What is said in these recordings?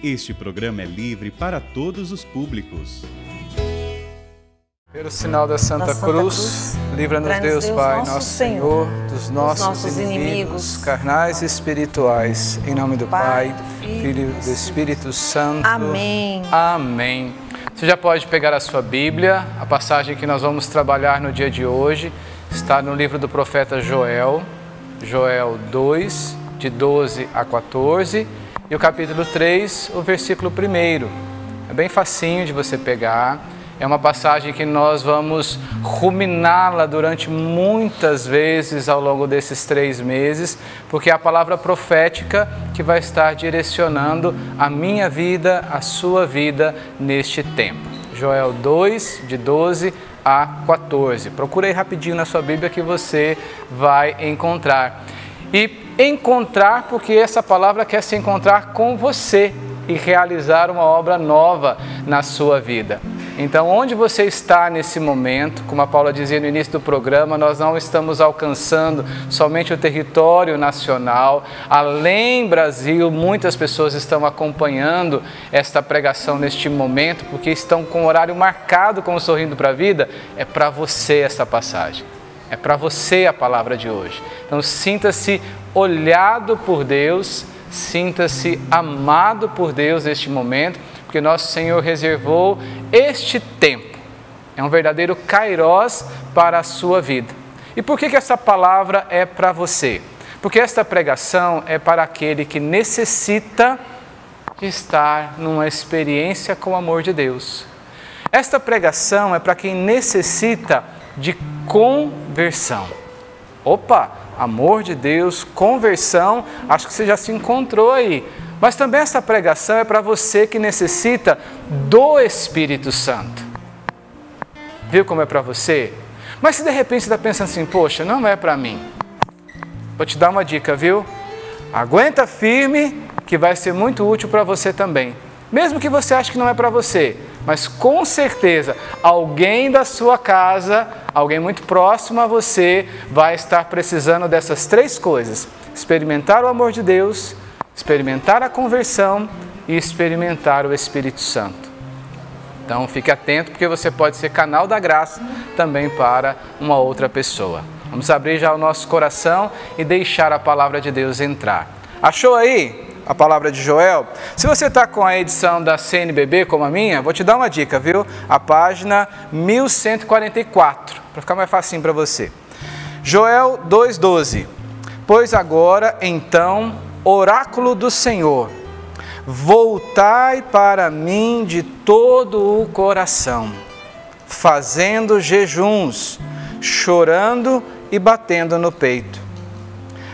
Este programa é livre para todos os públicos. Pelo sinal da Santa Cruz, livra-nos Deus Pai, nosso Senhor, dos nossos inimigos, carnais e espirituais. Em nome do Pai, do Filho e do Espírito Santo. Amém. Amém. Você já pode pegar a sua Bíblia. A passagem que nós vamos trabalhar no dia de hoje está no livro do profeta Joel, Joel 2, de 12 a 14, e o capítulo 3, o versículo 1. É bem facinho de você pegar. É uma passagem que nós vamos ruminá-la durante muitas vezes ao longo desses 3 meses, porque é a palavra profética que vai estar direcionando a minha vida, a sua vida neste tempo. Joel 2, de 12 a 14. Procura aí rapidinho na sua Bíblia que você vai encontrar. E encontrar porque essa palavra quer se encontrar com você e realizar uma obra nova na sua vida. Então, onde você está nesse momento, como a Paula dizia no início do programa, nós não estamos alcançando somente o território nacional. Além Brasil, muitas pessoas estão acompanhando esta pregação neste momento, porque estão com o horário marcado com o Sorrindo para a Vida. É para você essa passagem. É para você a palavra de hoje. Então, sinta-se olhado por Deus, sinta-se amado por Deus neste momento, porque nosso Senhor reservou este tempo. É um verdadeiro kairós para a sua vida. E por que essa palavra é para você? Porque esta pregação é para aquele que necessita de estar numa experiência com o amor de Deus. Esta pregação é para quem necessita de conversão. Opa, amor de Deus, conversão, acho que você já se encontrou aí. Mas também essa pregação é para você que necessita do Espírito Santo. Viu como é para você? Mas se de repente você está pensando assim, poxa, não é para mim. Vou te dar uma dica, viu? Aguenta firme que vai ser muito útil para você também. Mesmo que você ache que não é para você, mas com certeza alguém da sua casa, alguém muito próximo a você, vai estar precisando dessas 3 coisas. Experimentar o amor de Deus, experimentar a conversão e experimentar o Espírito Santo. Então fique atento porque você pode ser canal da graça também para uma outra pessoa. Vamos abrir já o nosso coração e deixar a palavra de Deus entrar. Achou aí a palavra de Joel? Se você está com a edição da CNBB como a minha, vou te dar uma dica, viu? A página 1144, para ficar mais facinho para você. Joel 2,12. Pois agora, então, oráculo do Senhor, voltai para mim de todo o coração, fazendo jejuns, chorando e batendo no peito.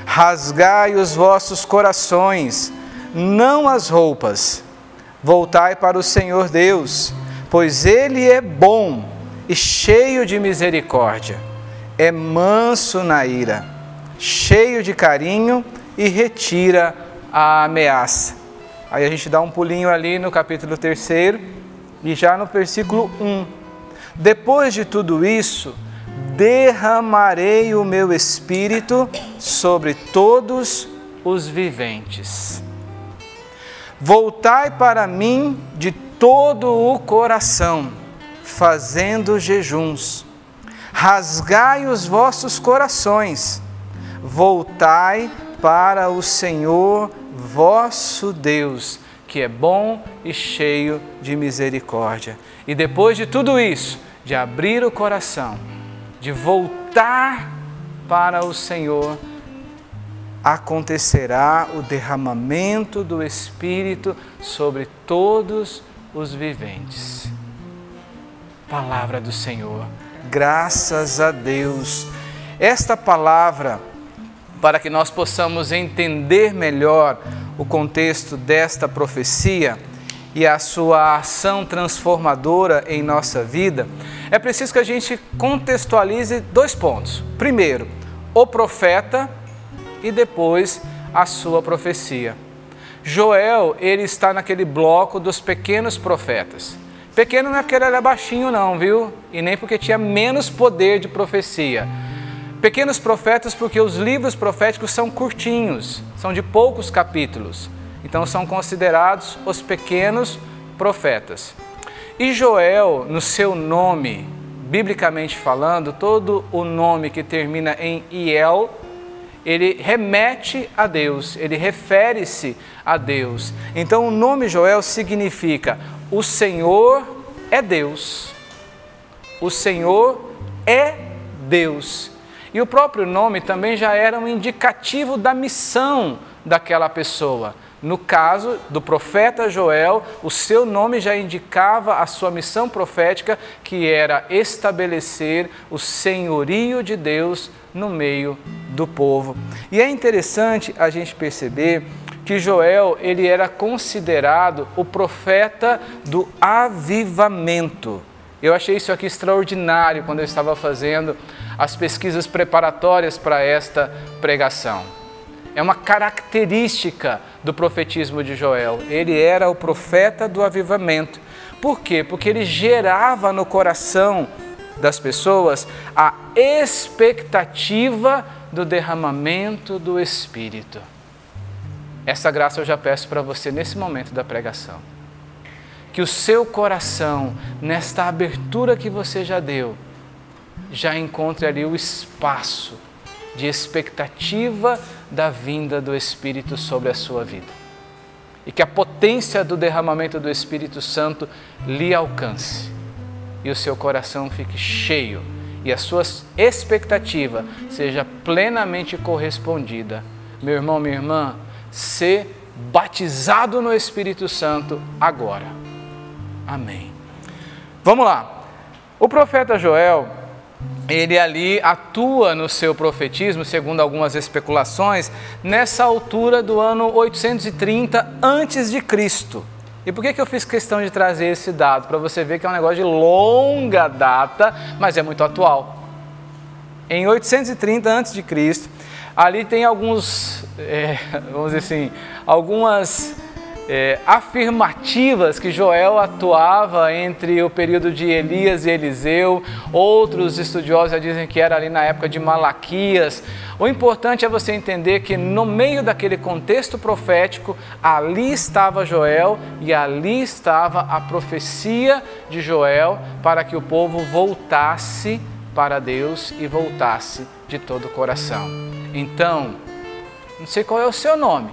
Rasgai os vossos corações, não as roupas. Voltai para o Senhor Deus, pois Ele é bom e cheio de misericórdia. É manso na ira, cheio de carinho e retira a ameaça. Aí a gente dá um pulinho ali no capítulo 3 e já no versículo 1. Depois de tudo isso, derramarei o meu espírito sobre todos os viventes. Voltai para mim de todo o coração, fazendo jejuns. Rasgai os vossos corações. Voltai para o Senhor vosso Deus, que é bom e cheio de misericórdia. E depois de tudo isso, de abrir o coração, de voltar para o Senhor, acontecerá o derramamento do Espírito sobre todos os viventes. Palavra do Senhor, graças a Deus. Esta palavra, para que nós possamos entender melhor o contexto desta profecia e a sua ação transformadora em nossa vida, é preciso que a gente contextualize 2 pontos. Primeiro, o profeta e depois a sua profecia. Joel, ele está naquele bloco dos pequenos profetas. Pequeno não é porque ele era baixinho não, viu? E nem porque tinha menos poder de profecia. Pequenos profetas porque os livros proféticos são curtinhos, são de poucos capítulos. Então são considerados os pequenos profetas. E Joel, no seu nome, biblicamente falando, todo o nome que termina em Iel, ele remete a Deus, ele refere-se a Deus. Então o nome Joel significa: o Senhor é Deus. O Senhor é Deus. E o próprio nome também já era um indicativo da missão daquela pessoa. No caso do profeta Joel, o seu nome já indicava a sua missão profética, que era estabelecer o senhorio de Deus no meio do povo. E é interessante a gente perceber que Joel, ele era considerado o profeta do avivamento. Eu achei isso aqui extraordinário quando eu estava fazendo as pesquisas preparatórias para esta pregação. É uma característica do profetismo de Joel. Ele era o profeta do avivamento. Por quê? Porque ele gerava no coração das pessoas a expectativa do derramamento do Espírito. Essa graça eu já peço para você nesse momento da pregação. Que o seu coração, nesta abertura que você já deu, já encontre ali o espaço de expectativa da vinda do Espírito sobre a sua vida. E que a potência do derramamento do Espírito Santo lhe alcance. E o seu coração fique cheio e a sua expectativa seja plenamente correspondida. Meu irmão, minha irmã, ser batizado no Espírito Santo agora. Amém. Vamos lá. O profeta Joel, ele ali atua no seu profetismo, segundo algumas especulações, nessa altura do ano 830 a.C. E por que eu fiz questão de trazer esse dado? Para você ver que é um negócio de longa data, mas é muito atual. Em 830 a.C., ali tem alguns, vamos dizer assim, algumas afirmativas que Joel atuava entre o período de Elias e Eliseu. Outros estudiosos já dizem que era ali na época de Malaquias. O importante é você entender que no meio daquele contexto profético, ali estava Joel e ali estava a profecia de Joel para que o povo voltasse para Deus e voltasse de todo o coração. Então, não sei qual é o seu nome,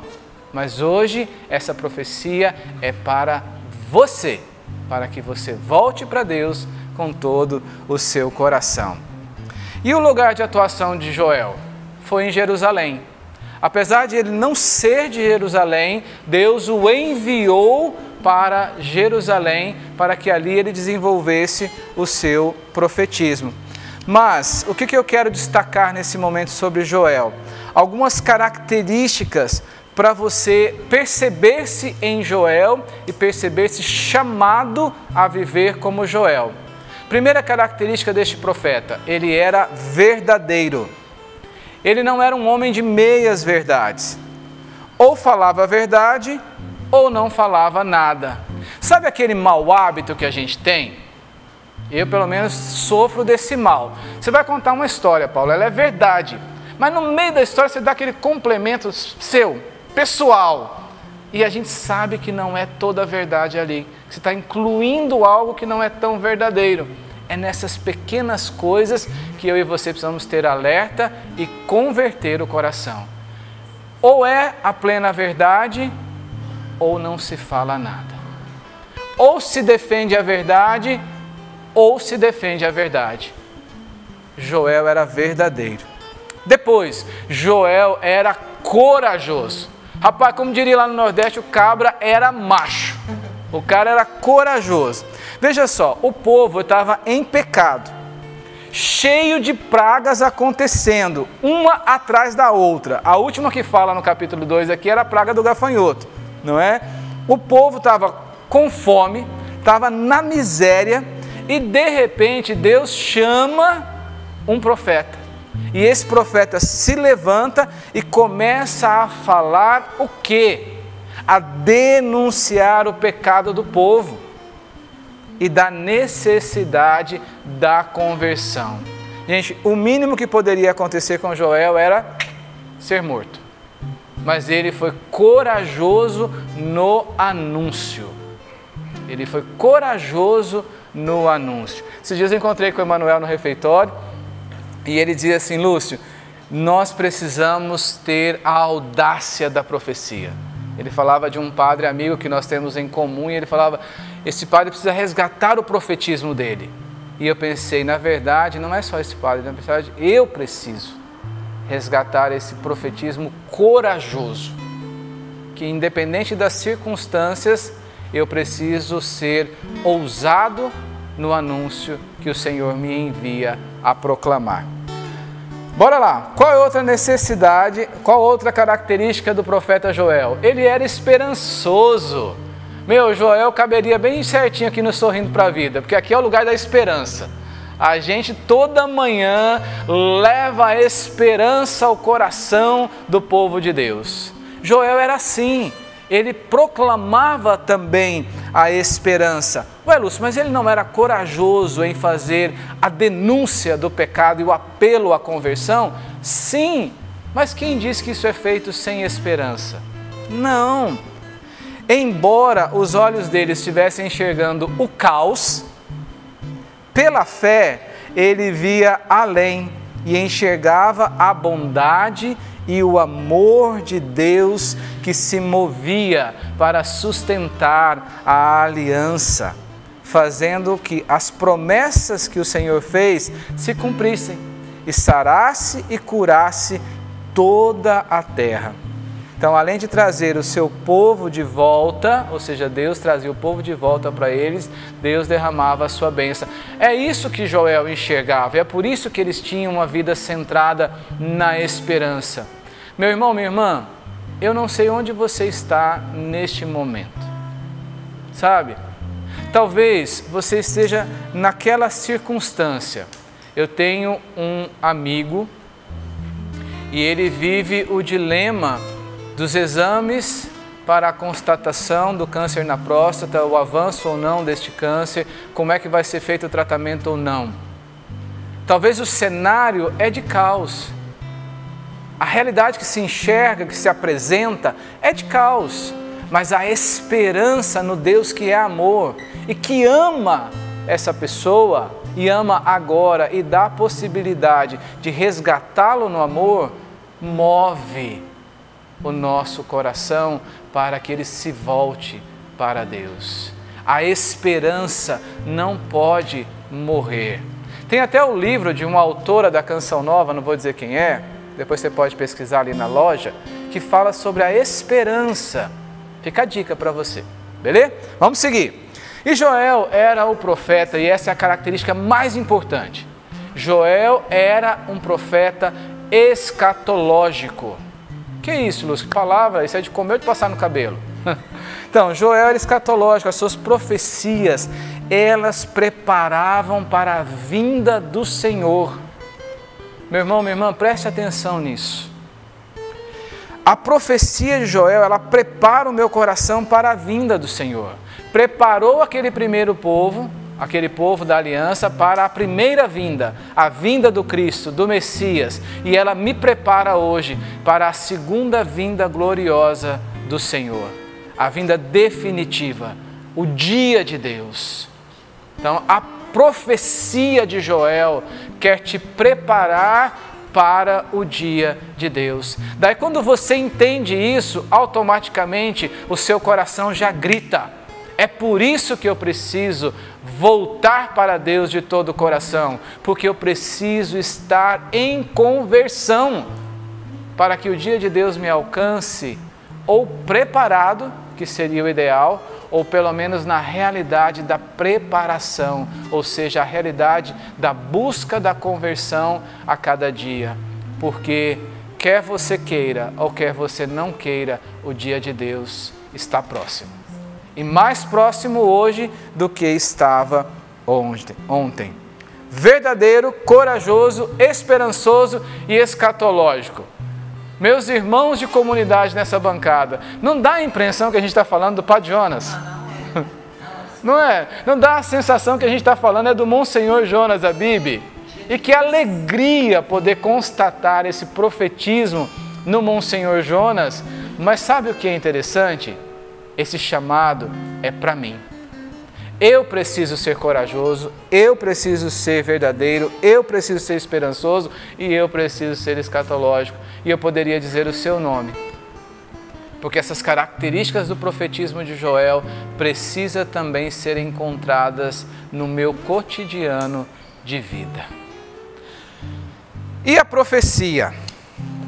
mas hoje essa profecia é para você, para que você volte para Deus com todo o seu coração. E o lugar de atuação de Joel foi em Jerusalém. Apesar de ele não ser de Jerusalém, Deus o enviou para Jerusalém para que ali ele desenvolvesse o seu profetismo. Mas o que eu quero destacar nesse momento sobre Joel? Algumas características para você perceber-se em Joel e perceber-se chamado a viver como Joel. Primeira característica deste profeta: ele era verdadeiro. Ele não era um homem de meias verdades. Ou falava a verdade, ou não falava nada. Sabe aquele mau hábito que a gente tem? Eu, pelo menos, sofro desse mal. Você vai contar uma história, Paulo, ela é verdade. Mas no meio da história você dá aquele complemento seu, pessoal. E a gente sabe que não é toda a verdade ali. Você está incluindo algo que não é tão verdadeiro. É nessas pequenas coisas que eu e você precisamos ter alerta e converter o coração. Ou é a plena verdade, ou não se fala nada. Ou se defende a verdade, ou se defende a verdade. Joel era verdadeiro. Depois, Joel era corajoso. Rapaz, como diria lá no Nordeste, o cabra era macho. O cara era corajoso. Veja só, o povo estava em pecado, cheio de pragas acontecendo, uma atrás da outra. A última que fala no capítulo 2 aqui era a praga do gafanhoto, não é? O povo estava com fome, estava na miséria e de repente Deus chama um profeta. E esse profeta se levanta e começa a falar o quê? A denunciar o pecado do povo e da necessidade da conversão. Gente, o mínimo que poderia acontecer com Joel era ser morto. mas ele foi corajoso no anúncio. Ele foi corajoso no anúncio. Esses dias eu encontrei com o Emanuel no refeitório e ele dizia assim: Lúcio, nós precisamos ter a audácia da profecia. Ele falava de um padre amigo que nós temos em comum e ele falava, esse padre precisa resgatar o profetismo dele. E eu pensei, na verdade, não é só esse padre, na verdade, eu preciso resgatar esse profetismo corajoso, que independente das circunstâncias, eu preciso ser ousado no anúncio que o Senhor me envia a proclamar. Bora lá, qual é outra necessidade, qual outra característica do profeta Joel? Ele era esperançoso. Joel caberia bem certinho aqui no Sorrindo para a Vida, porque aqui é o lugar da esperança. A gente toda manhã leva a esperança ao coração do povo de Deus. Joel era assim, ele proclamava também a esperança. Ué, Lúcio, mas ele não era corajoso em fazer a denúncia do pecado e o apelo à conversão? Sim, mas quem diz que isso é feito sem esperança? Não. Embora os olhos dele estivessem enxergando o caos, pela fé ele via além e enxergava a bondade e o amor de Deus que se movia para sustentar a aliança, fazendo que as promessas que o Senhor fez se cumprissem e sarasse e curasse toda a terra. Então, além de trazer o seu povo de volta, ou seja, Deus trazia o povo de volta para eles, Deus derramava a sua bênção. É isso que Joel enxergava, é por isso que eles tinham uma vida centrada na esperança. Meu irmão, minha irmã, eu não sei onde você está neste momento, sabe? Talvez você esteja naquela circunstância. Eu tenho um amigo e ele vive o dilema dos exames para a constatação do câncer na próstata, o avanço ou não deste câncer, como é que vai ser feito o tratamento ou não. Talvez o cenário é de caos. A realidade que se enxerga, que se apresenta, é de caos. Mas a esperança no Deus que é amor e que ama essa pessoa e ama agora e dá a possibilidade de resgatá-lo no amor, move o nosso coração para que ele se volte para Deus. A esperança não pode morrer. Tem até o livro de uma autora da Canção Nova, não vou dizer quem é, depois você pode pesquisar ali na loja, que fala sobre a esperança. Fica a dica para você, beleza? Vamos seguir. E Joel era o profeta, e essa é a característica mais importante. Joel era um profeta escatológico. Que isso, Lúcio? Que palavra? Isso é de comer ou de passar no cabelo? Então, Joel era escatológico, as suas profecias, elas preparavam para a vinda do Senhor. Meu irmão, minha irmã, preste atenção nisso. A profecia de Joel, ela prepara o meu coração para a vinda do Senhor. Preparou aquele primeiro povo, aquele povo da aliança, para a primeira vinda, a vinda do Cristo, do Messias. E ela me prepara hoje para a segunda vinda gloriosa do Senhor. A vinda definitiva, o dia de Deus. Então, a profecia de Joel quer te preparar para o dia de Deus. Daí, quando você entende isso, automaticamente o seu coração já grita: é por isso que eu preciso voltar para Deus de todo o coração, porque eu preciso estar em conversão, para que o dia de Deus me alcance, ou preparado, que seria o ideal, ou pelo menos na realidade da preparação, ou seja, a realidade da busca da conversão a cada dia. Porque quer você queira ou quer você não queira, o dia de Deus está próximo. E mais próximo hoje do que estava ontem. Verdadeiro, corajoso, esperançoso e escatológico. Meus irmãos de comunidade nessa bancada, não dá a impressão que a gente está falando do Padre Jonas? Não é? Não dá a sensação que a gente está falando é do Monsenhor Jonas Abib? E que alegria poder constatar esse profetismo no Monsenhor Jonas, mas sabe o que é interessante? Esse chamado é para mim. Eu preciso ser corajoso, eu preciso ser verdadeiro, eu preciso ser esperançoso e eu preciso ser escatológico. E eu poderia dizer o seu nome, porque essas características do profetismo de Joel precisam também ser encontradas no meu cotidiano de vida. E a profecia?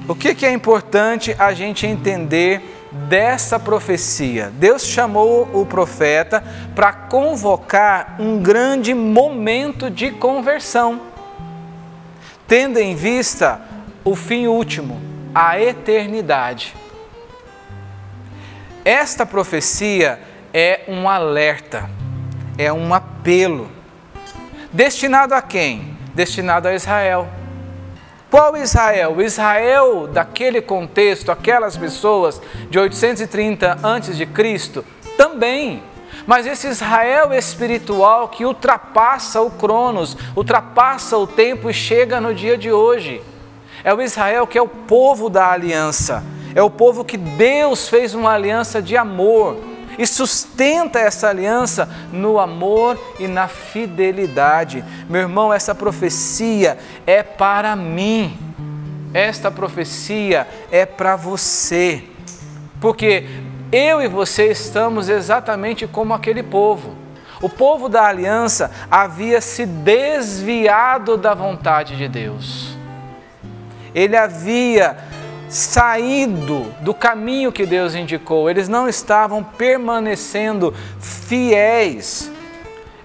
O que é importante a gente entender dessa profecia? Deus chamou o profeta para convocar um grande momento de conversão, tendo em vista o fim último, a eternidade. Esta profecia é um alerta, é um apelo. Destinado a quem? Destinado a Israel. Qual Israel? O Israel daquele contexto, aquelas pessoas de 830 a.C. também. Mas esse Israel espiritual que ultrapassa o Cronos, ultrapassa o tempo e chega no dia de hoje. É o Israel que é o povo da aliança. É o povo que Deus fez uma aliança de amor e sustenta essa aliança no amor e na fidelidade. Meu irmão, essa profecia é para mim. Esta profecia é para você. Porque eu e você estamos exatamente como aquele povo. O povo da aliança havia se desviado da vontade de Deus. Ele havia saído do caminho que Deus indicou, eles não estavam permanecendo fiéis.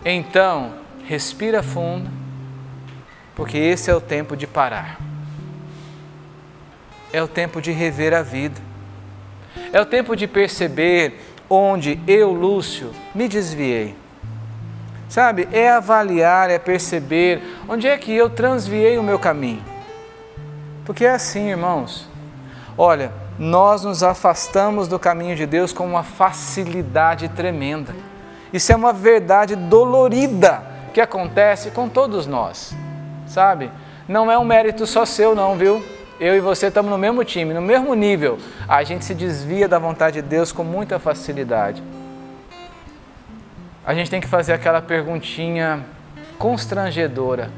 Então, respira fundo, porque esse é o tempo de parar. É o tempo de rever a vida. É o tempo de perceber onde eu, Lúcio, me desviei. Sabe, é avaliar, é perceber onde é que eu transviei o meu caminho. Porque é assim, irmãos. Olha, nós nos afastamos do caminho de Deus com uma facilidade tremenda. Isso é uma verdade dolorida que acontece com todos nós, sabe? Não é um mérito só seu não, viu? Eu e você estamos no mesmo time, no mesmo nível. A gente se desvia da vontade de Deus com muita facilidade. A gente tem que fazer aquela perguntinha constrangedora.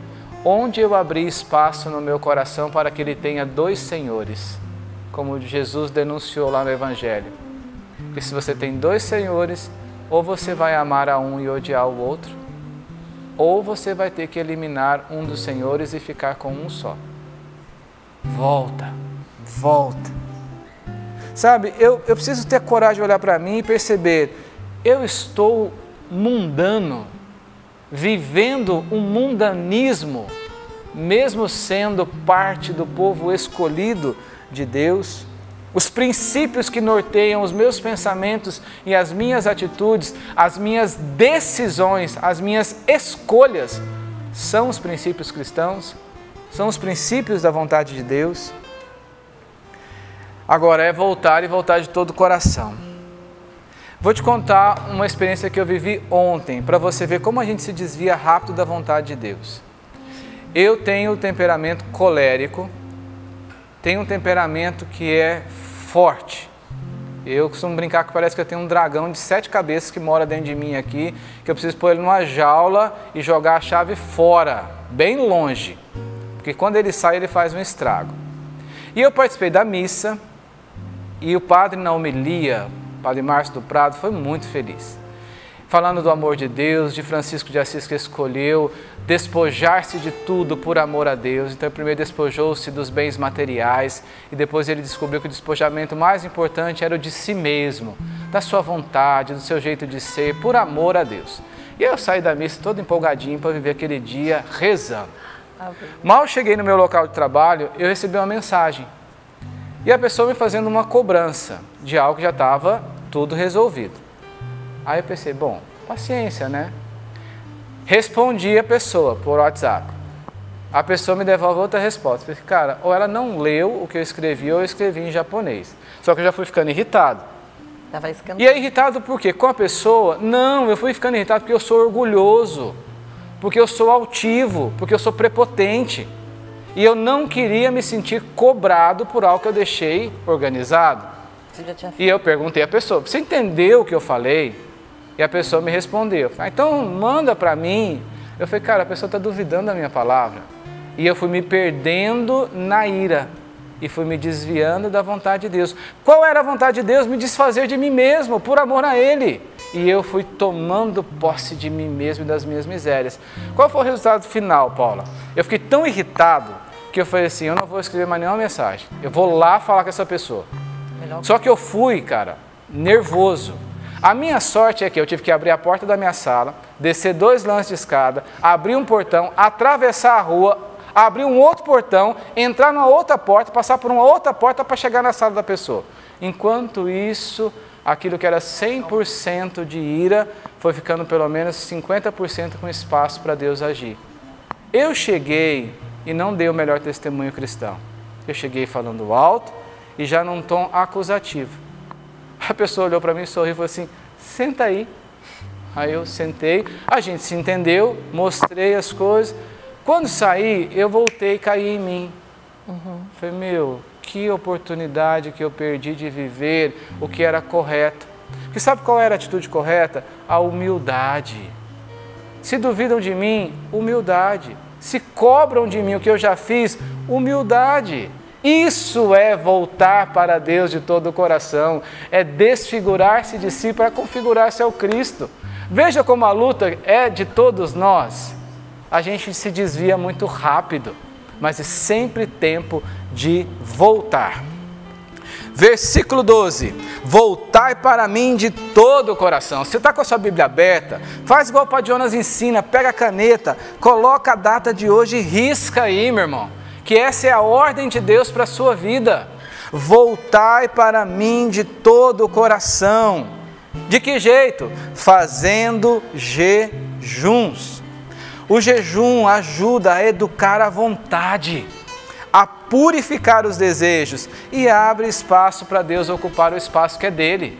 Onde eu abri espaço no meu coração para que ele tenha dois senhores? Como Jesus denunciou lá no Evangelho. Que se você tem dois senhores, ou você vai amar a um e odiar o outro, ou você vai ter que eliminar um dos senhores e ficar com um só. Volta, volta. Sabe, eu preciso ter coragem de olhar para mim e perceber, eu estou mundano, vivendo um mundanismo, mesmo sendo parte do povo escolhido de Deus. Os princípios que norteiam os meus pensamentos e as minhas atitudes, as minhas decisões, as minhas escolhas, são os princípios cristãos, são os princípios da vontade de Deus. Agora é voltar e voltar de todo o coração. Vou te contar uma experiência que eu vivi ontem, para você ver como a gente se desvia rápido da vontade de Deus. Eu tenho o temperamento colérico, tenho um temperamento que é forte. Eu costumo brincar que parece que eu tenho um dragão de 7 cabeças que mora dentro de mim aqui, que eu preciso pôr ele numa jaula e jogar a chave fora, bem longe, porque quando ele sai ele faz um estrago. E eu participei da missa e o padre na homilia, o padre Márcio do Prado, foi muito feliz. Falando do amor de Deus, de Francisco de Assis que escolheu despojar-se de tudo por amor a Deus. Então, primeiro despojou-se dos bens materiais e depois ele descobriu que o despojamento mais importante era o de si mesmo, da sua vontade, do seu jeito de ser, por amor a Deus. E eu saí da missa todo empolgadinho para viver aquele dia rezando. Mal cheguei no meu local de trabalho, eu recebi uma mensagem. E a pessoa me fazendo uma cobrança de algo que já estava tudo resolvido. Aí eu pensei, bom, paciência, né? Respondi a pessoa por WhatsApp. A pessoa me devolve outra resposta. Falei, cara, ou ela não leu o que eu escrevi, ou eu escrevi em japonês. Só que eu já fui ficando irritado. E é irritado por quê? Com a pessoa? Não, eu fui ficando irritado porque eu sou orgulhoso, porque eu sou altivo, porque eu sou prepotente. E eu não queria me sentir cobrado por algo que eu deixei organizado. E eu perguntei à pessoa, você entendeu o que eu falei? E a pessoa me respondeu, então manda para mim. Eu falei, cara, a pessoa está duvidando da minha palavra. E eu fui me perdendo na ira. E fui me desviando da vontade de Deus. Qual era a vontade de Deus? Me desfazer de mim mesmo, por amor a Ele. E eu fui tomando posse de mim mesmo e das minhas misérias. Qual foi o resultado final, Paula? Eu fiquei tão irritado que eu falei assim, eu não vou escrever mais nenhuma mensagem. Eu vou lá falar com essa pessoa. Só que eu fui, cara, nervoso. A minha sorte é que eu tive que abrir a porta da minha sala, descer 2 lances de escada, abrir um portão, atravessar a rua, abrir um outro portão, entrar numa outra porta, passar por uma outra porta para chegar na sala da pessoa. Enquanto isso, aquilo que era 100% de ira, foi ficando pelo menos 50% com espaço para Deus agir. Eu cheguei e não dei o melhor testemunho cristão. Eu cheguei falando alto e já num tom acusativo. A pessoa olhou para mim, sorriu e falou assim, senta aí. Aí eu sentei, a gente se entendeu, mostrei as coisas. Quando saí, eu voltei e caí em mim. Falei, meu, que oportunidade que eu perdi de viver o que era correto. Porque sabe qual era a atitude correta? A humildade. Se duvidam de mim, humildade. Se cobram de mim o que eu já fiz, humildade. Isso é voltar para Deus de todo o coração, é desfigurar-se de si para configurar-se ao Cristo. Veja como a luta é de todos nós. A gente se desvia muito rápido, mas é sempre tempo de voltar. Versículo 12, voltai para mim de todo o coração. Você está com a sua Bíblia aberta? Faz igual o Padre Jonas ensina, pega a caneta, coloca a data de hoje e risca aí, meu irmão. Que essa é a ordem de Deus para a sua vida. Voltai para mim de todo o coração. De que jeito? Fazendo jejuns. O jejum ajuda a educar a vontade, a purificar os desejos e abre espaço para Deus ocupar o espaço que é dele.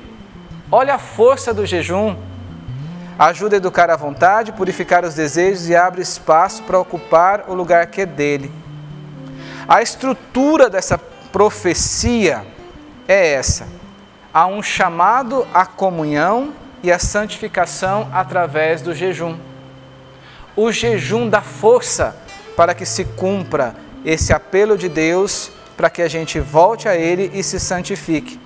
Olha a força do jejum. Ajuda a educar a vontade, purificar os desejos e abre espaço para ocupar o lugar que é dele. A estrutura dessa profecia é essa. Há um chamado à comunhão e à santificação através do jejum. O jejum dá força para que se cumpra esse apelo de Deus, para que a gente volte a Ele e se santifique.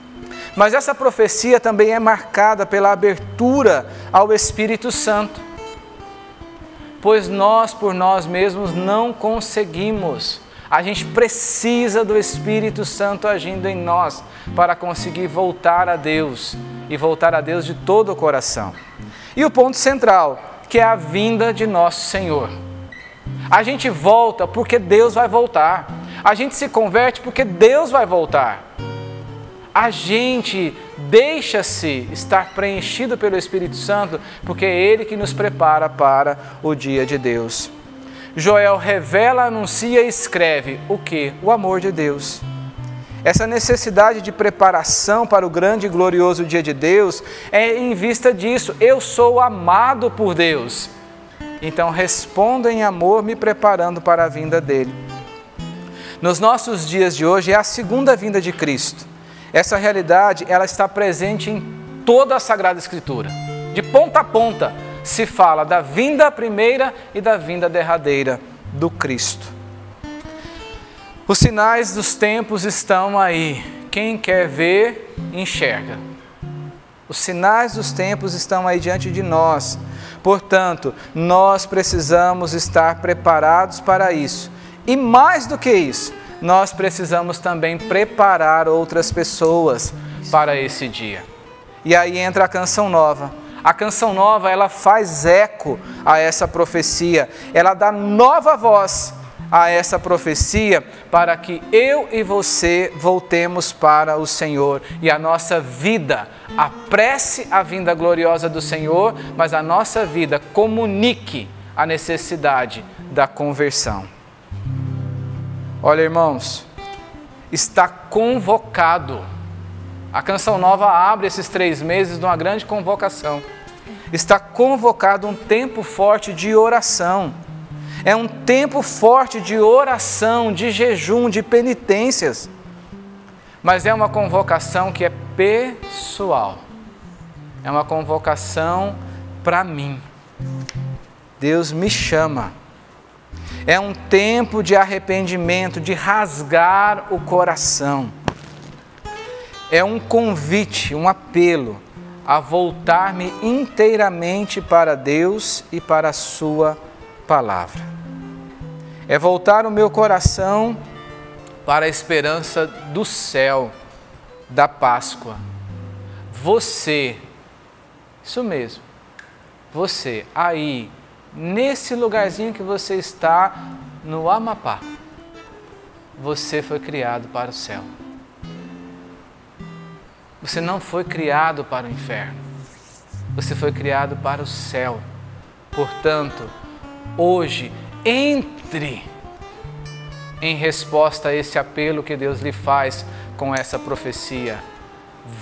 Mas essa profecia também é marcada pela abertura ao Espírito Santo. Pois nós, por nós mesmos, não conseguimos. A gente precisa do Espírito Santo agindo em nós para conseguir voltar a Deus e voltar a Deus de todo o coração. E o ponto central, que é a vinda de nosso Senhor. A gente volta porque Deus vai voltar. A gente se converte porque Deus vai voltar. A gente deixa-se estar preenchido pelo Espírito Santo porque é Ele que nos prepara para o dia de Deus. Joel revela, anuncia e escreve o quê? O amor de Deus. Essa necessidade de preparação para o grande e glorioso dia de Deus é em vista disso. Eu sou amado por Deus. Então respondo em amor, me preparando para a vinda dele. Nos nossos dias de hoje é a segunda vinda de Cristo. Essa realidade ela está presente em toda a Sagrada Escritura. De ponta a ponta se fala da vinda primeira e da vinda derradeira do Cristo. Os sinais dos tempos estão aí. Quem quer ver, enxerga. Os sinais dos tempos estão aí diante de nós. Portanto, nós precisamos estar preparados para isso. E mais do que isso, nós precisamos também preparar outras pessoas para esse dia. E aí entra a canção nova. A canção nova, ela faz eco a essa profecia. Ela dá nova voz a essa profecia para que eu e você voltemos para o Senhor. E a nossa vida apresse a vinda gloriosa do Senhor, mas a nossa vida comunique a necessidade da conversão. Olha, irmãos, está convocado. A canção nova abre esses 3 meses de uma grande convocação. Está convocado um tempo forte de oração. É um tempo forte de oração, de jejum, de penitências. Mas é uma convocação que é pessoal. É uma convocação para mim. Deus me chama. É um tempo de arrependimento, de rasgar o coração. É um convite, um apelo a voltar-me inteiramente para Deus e para a sua palavra. É voltar o meu coração para a esperança do céu, da Páscoa. Você, isso mesmo, você aí, nesse lugarzinho que você está, no Amapá, você foi criado para o céu. Você não foi criado para o inferno. Você foi criado para o céu. Portanto, hoje, entre em resposta a esse apelo que Deus lhe faz com essa profecia.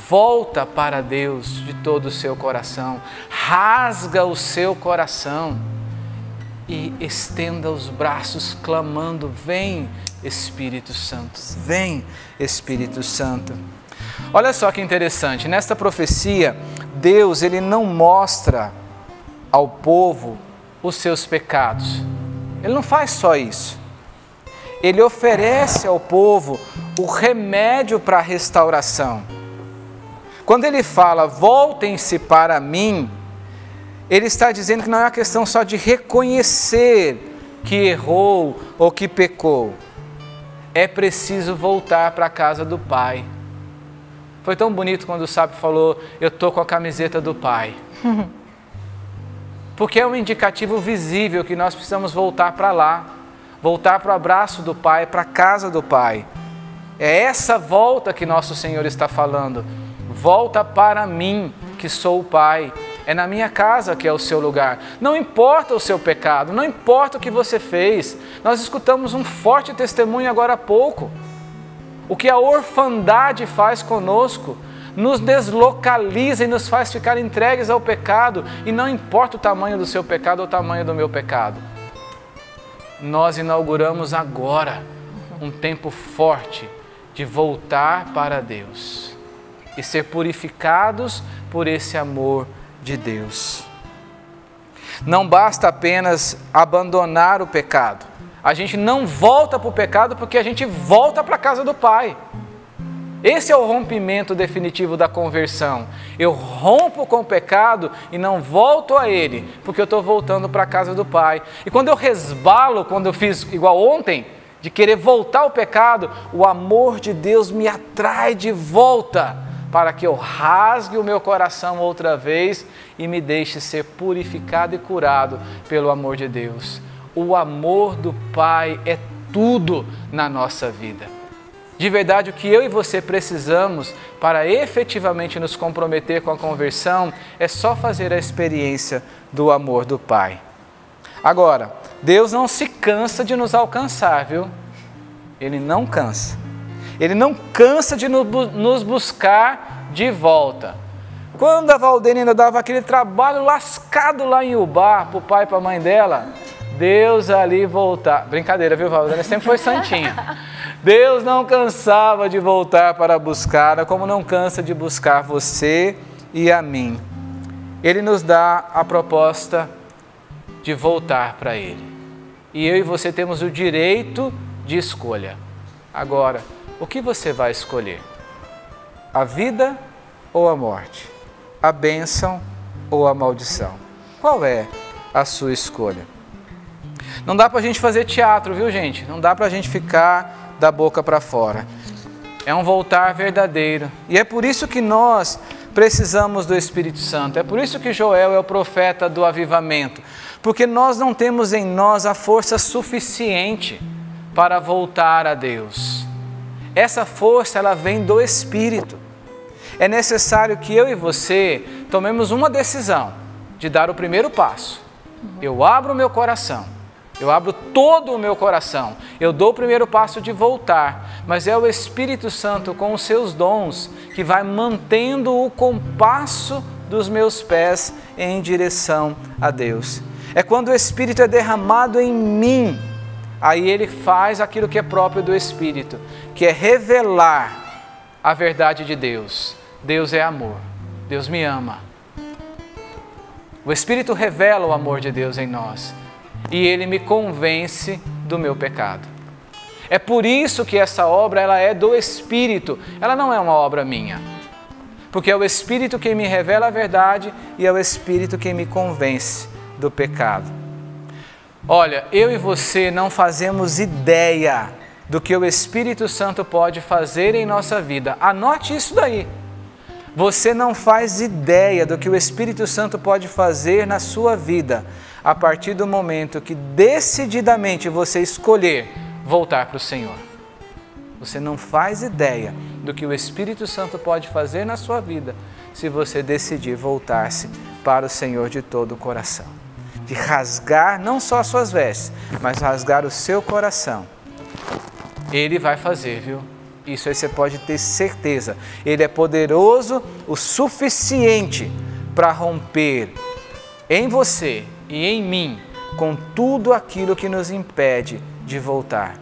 Volta para Deus de todo o seu coração. Rasga o seu coração e estenda os braços clamando: vem, Espírito Santo, vem, Espírito Santo. Olha só que interessante, nesta profecia, Deus ele não mostra ao povo os seus pecados. Ele não faz só isso. Ele oferece ao povo o remédio para a restauração. Quando ele fala, voltem-se para mim, ele está dizendo que não é uma questão só de reconhecer que errou ou que pecou. É preciso voltar para a casa do Pai. Foi tão bonito quando o sábio falou, eu estou com a camiseta do Pai. Porque é um indicativo visível que nós precisamos voltar para lá. Voltar para o abraço do Pai, para a casa do Pai. É essa volta que nosso Senhor está falando. Volta para mim, que sou o Pai. É na minha casa que é o seu lugar. Não importa o seu pecado, não importa o que você fez. Nós escutamos um forte testemunho agora há pouco. O que a orfandade faz conosco, nos deslocaliza e nos faz ficar entregues ao pecado. E não importa o tamanho do seu pecado ou o tamanho do meu pecado. Nós inauguramos agora um tempo forte de voltar para Deus e ser purificados por esse amor de Deus. Não basta apenas abandonar o pecado. A gente não volta para o pecado porque a gente volta para a casa do Pai. Esse é o rompimento definitivo da conversão. Eu rompo com o pecado e não volto a ele, porque eu estou voltando para a casa do Pai. E quando eu resbalo, quando eu fiz igual ontem, de querer voltar ao pecado, o amor de Deus me atrai de volta, para que eu rasgue o meu coração outra vez e me deixe ser purificado e curado pelo amor de Deus. O amor do Pai é tudo na nossa vida. De verdade, o que eu e você precisamos para efetivamente nos comprometer com a conversão é só fazer a experiência do amor do Pai. Agora, Deus não se cansa de nos alcançar, viu? Ele não cansa. Ele não cansa de nos buscar de volta. Quando a Valdene ainda dava aquele trabalho lascado lá em Ubá, para o pai e para a mãe dela, Deus ali voltar. Brincadeira, viu, Valdene? Sempre foi santinha. Deus não cansava de voltar para buscar, como não cansa de buscar você e a mim. Ele nos dá a proposta de voltar para Ele. E eu e você temos o direito de escolha. Agora, o que você vai escolher? A vida ou a morte? A bênção ou a maldição? Qual é a sua escolha? Não dá para a gente fazer teatro, viu, gente? Não dá para a gente ficar da boca para fora. É um voltar verdadeiro. E é por isso que nós precisamos do Espírito Santo. É por isso que Joel é o profeta do avivamento. Porque nós não temos em nós a força suficiente para voltar a Deus. Essa força, ela vem do Espírito. É necessário que eu e você tomemos uma decisão de dar o primeiro passo. Eu abro o meu coração. Eu abro todo o meu coração, eu dou o primeiro passo de voltar, mas é o Espírito Santo com os seus dons que vai mantendo o compasso dos meus pés em direção a Deus. É quando o Espírito é derramado em mim, aí Ele faz aquilo que é próprio do Espírito, que é revelar a verdade de Deus. Deus é amor, Deus me ama. O Espírito revela o amor de Deus em nós e Ele me convence do meu pecado. É por isso que essa obra ela é do Espírito, ela não é uma obra minha. Porque é o Espírito quem me revela a verdade e é o Espírito quem me convence do pecado. Olha, eu e você não fazemos ideia do que o Espírito Santo pode fazer em nossa vida. Anote isso daí. Você não faz ideia do que o Espírito Santo pode fazer na sua vida a partir do momento que decididamente você escolher voltar para o Senhor. Você não faz ideia do que o Espírito Santo pode fazer na sua vida se você decidir voltar-se para o Senhor de todo o coração. De rasgar não só as suas vestes, mas rasgar o seu coração. Ele vai fazer, viu? Isso aí você pode ter certeza. Ele é poderoso o suficiente para romper em você e em mim com tudo aquilo que nos impede de voltar.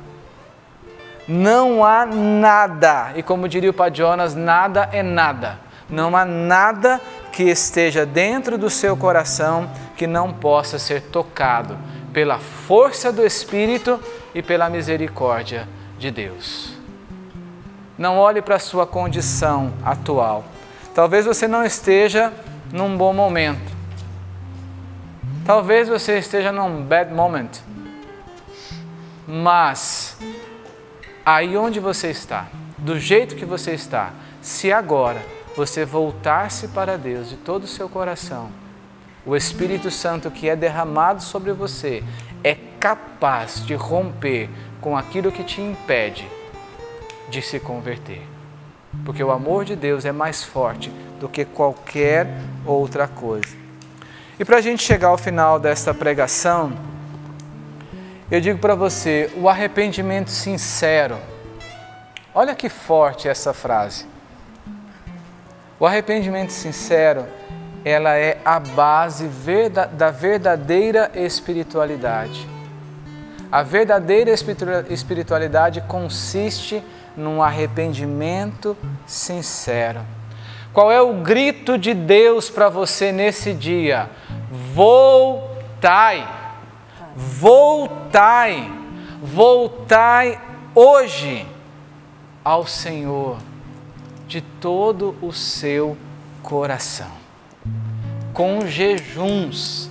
Não há nada, e como diria o Padre Jonas, nada é nada. Não há nada que esteja dentro do seu coração que não possa ser tocado pela força do Espírito e pela misericórdia de Deus. Não olhe para a sua condição atual. Talvez você não esteja num bom momento. Talvez você esteja num bad moment. Mas aí onde você está, do jeito que você está, se agora você voltar-se para Deus de todo o seu coração, o Espírito Santo que é derramado sobre você é capaz de romper com aquilo que te impede de se converter. Porque o amor de Deus é mais forte do que qualquer outra coisa. E para a gente chegar ao final desta pregação, eu digo para você, o arrependimento sincero. Olha que forte essa frase. O arrependimento sincero, ela é a base da verdadeira espiritualidade. A verdadeira espiritualidade consiste num arrependimento sincero. Qual é o grito de Deus para você nesse dia? Voltai! Voltai! Voltai hoje ao Senhor de todo o seu coração, com jejuns,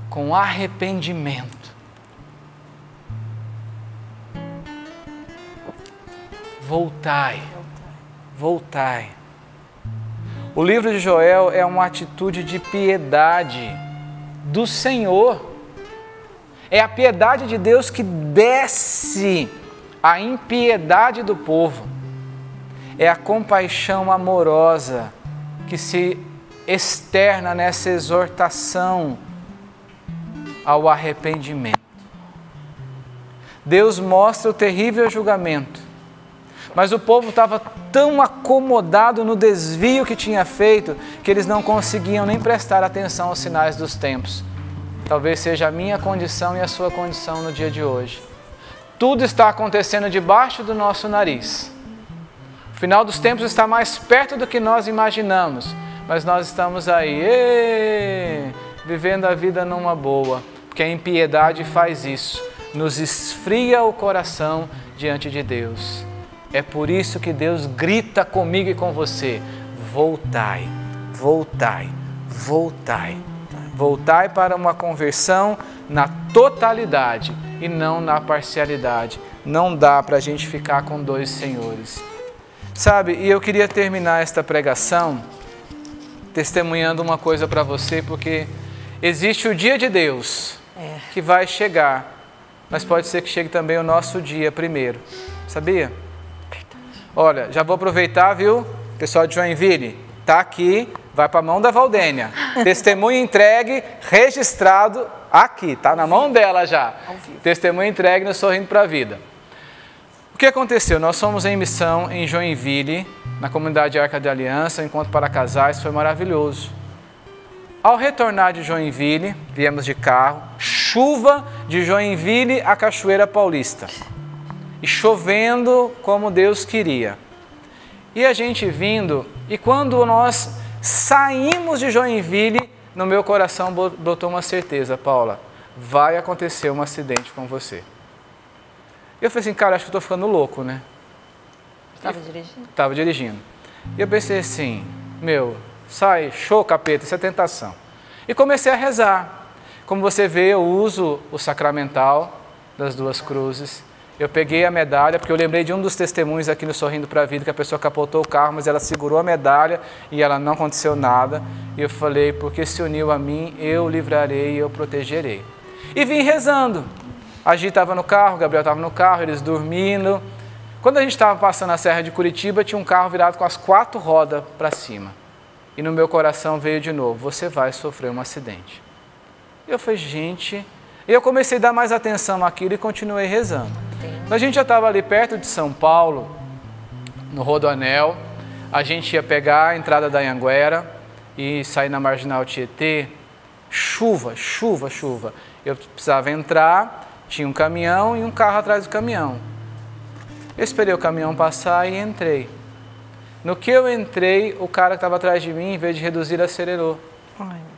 com arrependimento. Voltai, voltai. O livro de Joel é uma atitude de piedade do Senhor. É a piedade de Deus que desce a impiedade do povo. É a compaixão amorosa que se externa nessa exortação ao arrependimento. Deus mostra o terrível julgamento, mas o povo estava tão acomodado no desvio que tinha feito que eles não conseguiam nem prestar atenção aos sinais dos tempos. Talvez seja a minha condição e a sua condição no dia de hoje. Tudo está acontecendo debaixo do nosso nariz. O final dos tempos está mais perto do que nós imaginamos, mas nós estamos aí, vivendo a vida numa boa, porque a impiedade faz isso, nos esfria o coração diante de Deus. É por isso que Deus grita comigo e com você: voltai, voltai, voltai. Voltai para uma conversão na totalidade e não na parcialidade. Não dá para a gente ficar com dois senhores. Sabe, e eu queria terminar esta pregação testemunhando uma coisa para você, porque existe o dia de Deus que vai chegar, mas pode ser que chegue também o nosso dia primeiro. Sabia? Olha, já vou aproveitar, viu? Pessoal de Joinville, tá aqui, vai para a mão da Valdênia. Testemunho entregue, registrado aqui, tá na mão dela já. Testemunho entregue no Sorrindo para a Vida. O que aconteceu? Nós fomos em missão em Joinville, na comunidade Arca de Aliança, encontro para casais, foi maravilhoso. Ao retornar de Joinville, viemos de carro, chuva de Joinville a Cachoeira Paulista. E chovendo como Deus queria. E a gente vindo, e quando nós saímos de Joinville, no meu coração brotou uma certeza: Paula, vai acontecer um acidente com você. Eu falei assim, cara, acho que eu estou ficando louco, né? Estava dirigindo? Estava dirigindo. E eu pensei assim, sai, show, capeta, isso é tentação. E comecei a rezar. Como você vê, eu uso o sacramental das duas cruzes. Eu peguei a medalha, porque eu lembrei de um dos testemunhos aqui no Sorrindo para a Vida, que a pessoa capotou o carro, mas ela segurou a medalha e ela não aconteceu nada. E eu falei, porque se uniu a mim, eu livrarei e eu protegerei. E vim rezando. A Gi estava no carro, o Gabriel estava no carro, eles dormindo. Quando a gente estava passando a Serra de Curitiba, tinha um carro virado com as 4 rodas para cima. E no meu coração veio de novo, você vai sofrer um acidente. E eu falei, gente... E eu comecei a dar mais atenção àquilo e continuei rezando. Quando a gente já estava ali perto de São Paulo, no Rodoanel, a gente ia pegar a entrada da Anhanguera e sair na Marginal Tietê. Chuva. Eu precisava entrar, tinha um caminhão e um carro atrás do caminhão. Eu esperei o caminhão passar e entrei. No que eu entrei, o cara que estava atrás de mim, em vez de reduzir, acelerou.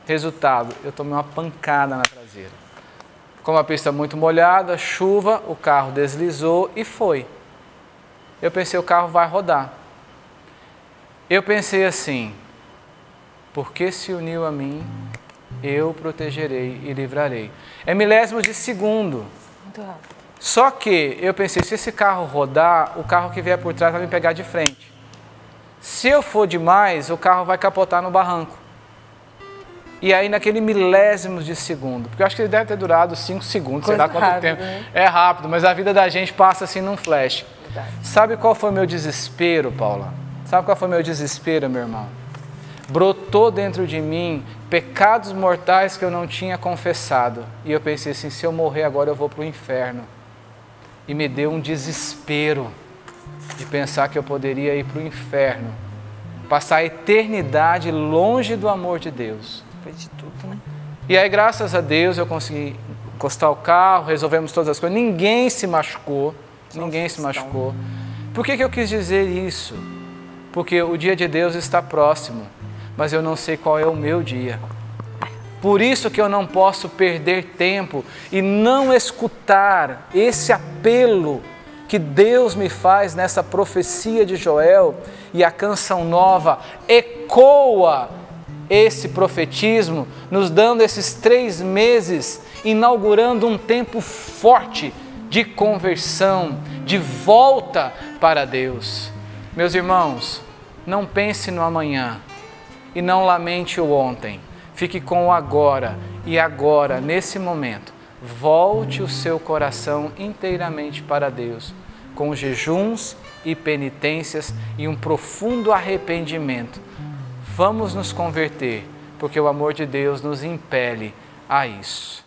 Resultado, eu tomei uma pancada na traseira. Como a pista muito molhada, chuva, o carro deslizou e foi. Eu pensei, o carro vai rodar. Eu pensei assim, porque se uniu a mim, eu protegerei e livrarei. É milésimos de segundo. Muito rápido. Só que eu pensei, se esse carro rodar, o carro que vier por trás vai me pegar de frente. Se eu for demais, o carro vai capotar no barranco. E aí naquele milésimos de segundo, porque eu acho que ele deve ter durado 5 segundos, sei lá quanto tempo. Né? É rápido, mas a vida da gente passa assim num flash. Verdade. Sabe qual foi o meu desespero, Paula? Sabe qual foi o meu desespero, meu irmão? Brotou dentro de mim pecados mortais que eu não tinha confessado. E eu pensei assim, se eu morrer agora eu vou para o inferno. E me deu um desespero de pensar que eu poderia ir para o inferno. Passar a eternidade longe do amor de Deus. De tudo, né? E aí, graças a Deus, eu consegui encostar o carro, resolvemos todas as coisas. Ninguém se machucou. Por que eu quis dizer isso? Porque o dia de Deus está próximo, mas eu não sei qual é o meu dia. Por isso que eu não posso perder tempo e não escutar esse apelo que Deus me faz nessa profecia de Joel, e a canção nova ecoa esse profetismo, nos dando esses 3 meses, inaugurando um tempo forte de conversão, de volta para Deus. Meus irmãos, não pense no amanhã e não lamente o ontem. Fique com o agora e agora, nesse momento, volte o seu coração inteiramente para Deus, com jejuns e penitências e um profundo arrependimento. Vamos nos converter, porque o amor de Deus nos impele a isso.